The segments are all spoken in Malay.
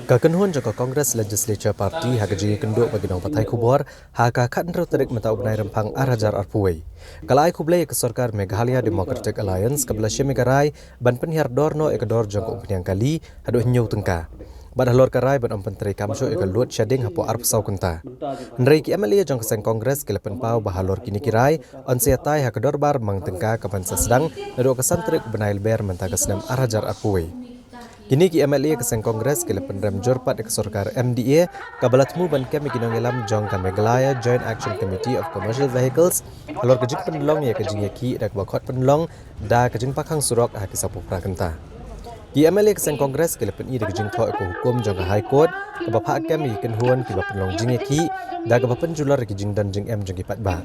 Kakenhuan joko Kongres Legislature Party hagaji kenduk bagi nong patai kubor haka kadro terik mentau benai rempang arajar arpuai. Kalai kublai ke Sarkar Meghalaya Democratic Alliance kabla Shemigarai ban penhiar dorno ekador joko umpiang kali hadu hinyau tengka. Badalor karai ban menteri kamsho ekalut shading hapo arp sau kunta. Nrei ki MLA jong keseng Kongres kelepen pau bahalor kini kirai on siatai hakador bar mang tengka kapan sedang nado kesan terik benai ber mentaka senam arajar arpuai. Kini ki MLA keseng Kongres kila pendam jorpat ke Sarkar MDA kabalatmu ban kami kinong elam jong ka Meghalaya Joint Action Committee of Commercial Vehicles alor kejing penlong ya kejing yaki dak bakot penlong da kejing pakhang surok ha kisapu prakenta. Ki MLA keseng Kongres kila pen i dak kejing tho ko hukum jong ka High Court ka bapa kami ken huan ki penlong jing yaki da ka bapen jular kejing dan jing M jong ki patba.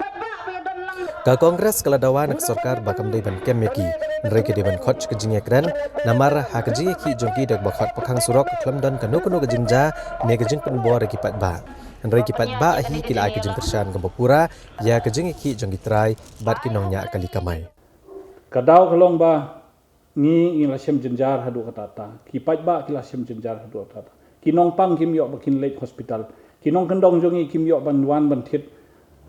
Ka Kongres kala dawan ke Sarkar bakam dei ban kem yaki mereka di ban khot ke jing ekran namar ha ke jing ki jongki dak bakhot pakhang surok klam dan kanu kanu ke jing ja ne ke jing pen bor ki pat ba mereka pat ba hi kila ke jing kersan ke bapura ya ke jing ki jongki trai bat ki nongnya kali kamai kadau kalong ba ni lasem jenjar hadu katata ki pat ba ki lasem jenjar hadu katata ki nong pang kim yo bakin lake hospital ki nong kendong jongi kim yo ban wan ban thit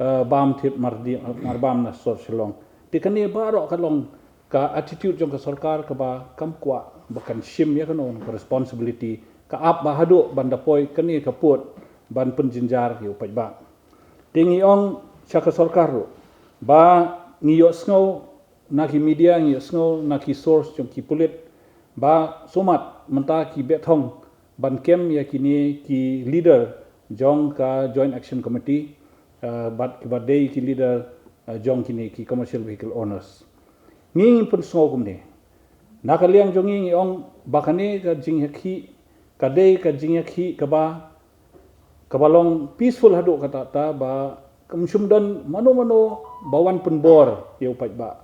bam thit marbam na sor silong tikani baro kalong ka attitude jong ka sarkar ka ba kam kwa bakan shim ya kanon responsibility ka ap ba hadu banda poi kani ka put ban penjinjar yu pai ba tingi ong chaka sarkar ro ba ngi yo sngo na ki media ngi yo sngo na ki source jong ki pulit ba somat menta ki bethong ban kem ya kini ki leader jong ka Joint Action Committee but dei ki leader jong kini ki commercial vehicle owners ngi pun sngo kumne nakaliang jongi ngi ong bakane ka jing haki ka dei ka jing haki ka ba kabalong peaceful hadu kata ta ba kumsumdan mano bawan pun bor yau pai ba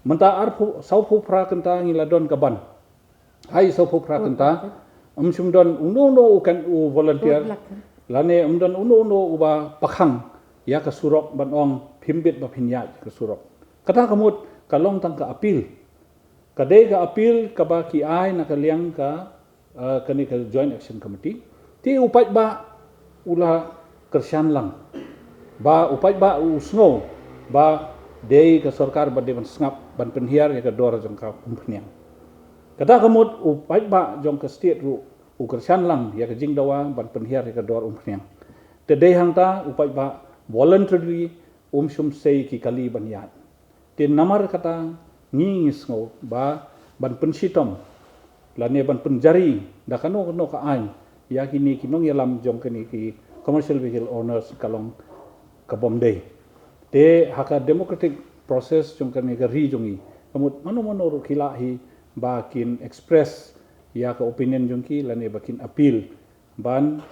menta arpu saupu pra kenta ngi ladon ka ban hai saupu pra kenta umsumdan uno ukan u volunteer lane umdan uno uba pakhang ya ka surok ban ong phimbit ba phinya ka surok kata kamut kalong tang ka appeal kadai ka appeal ka ba ki ai na kaliang ka kani ka Joint Action Committee ti upai ba ula kersian lang ba upai ba usngo ba dei ka sarkar ba devan sngap ban penhiar ya ka dor jong ka kumpniang kata kamut upai ba jong ka state ru u kersian lang ya ka jing dawa ban penhiar ya ka dor kumpniang te dei hangta upai ba voluntarily sum sei ki kali ban yat tin namar kata ngingis ngo ba ban pensitom lane ban penjari da kano ka ain ya kini kinong yalam jong kini ki commercial vehicle owners kalong ka bomdei te haka democratic process jong kini ka ri jongi kamut mano ru khilahi ba kin express ya ka opinion jong ki lane bakin appeal ban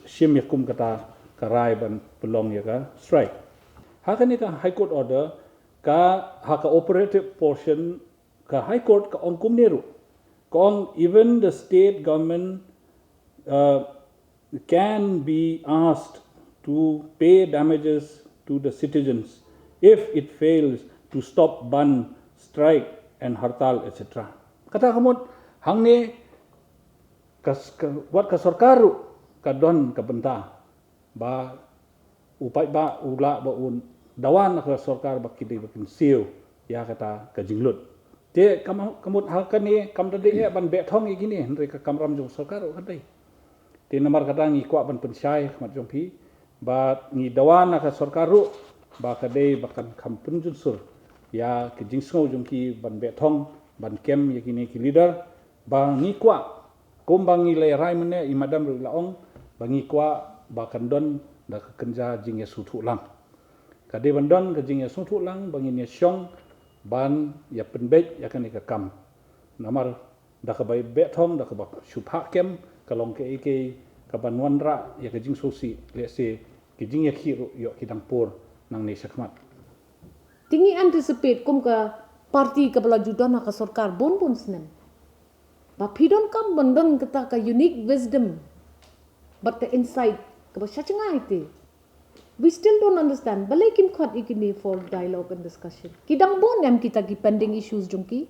shim yakum kata karai ban pelong ya ka strike haka ni ka high court order ka haka operative portion ka high court ka ong kumneru kong even the state government can be asked to pay damages to the citizens if it fails to stop ban strike and hartal etc kata kamut hangne wat ka sarkaru ka don ka benta ba upai ba ula ba un dawan ka sarkar bakidi bakin siu ya kata ka jinglut te kamut hakani kamdade ban be thong igini henry ka kamram jong sarkar kadai te namar kata ngi kwa ban pensyai mat jong pi ba ngi dawan ka sarkaru ba kadai bakan kampun junsur ya ke jingsngo jong ki ban be thong ban kem yakini ki leader ba ngi kwa kumbang ngi le rai mene imadam ru laong ba ngi kwa ba kandon da ka kenja jing ya sutu lang kadai bandon ka jing ya sutu lang bangin ya syong ban ya penbet ya kan ka kam namar da ka bai betong da ka ba shupha kem kalong ke ka banwan ra ya ka jing sosi le se ke jing ya khiru yo kidang pur nang ne sakmat tingi anticipate kum ka party ka bala judana ka sarkar bon snen ba pidon kam bandon kata ka unique wisdom but the insight ka ba shachangai te we still don't understand balai kim khat ikini for dialogue and discussion kidang bon yam kita ki pending issues jongki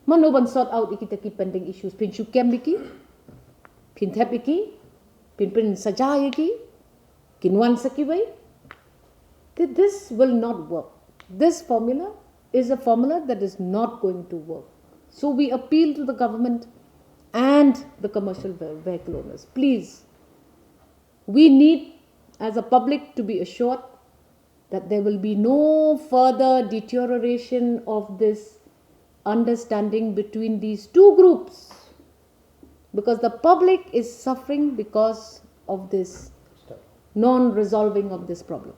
mano ban sort out ikita ki pending issues pinchu kem biki pin thep iki, pin saja iki, kinwan sakiway. This will not work. This formula is a formula that is not going to work. So we appeal to the government and the commercial vehicle owners. Please, we need as a public to be assured that there will be no further deterioration of this understanding between these two groups, because the public is suffering because of this non-resolving of this problem.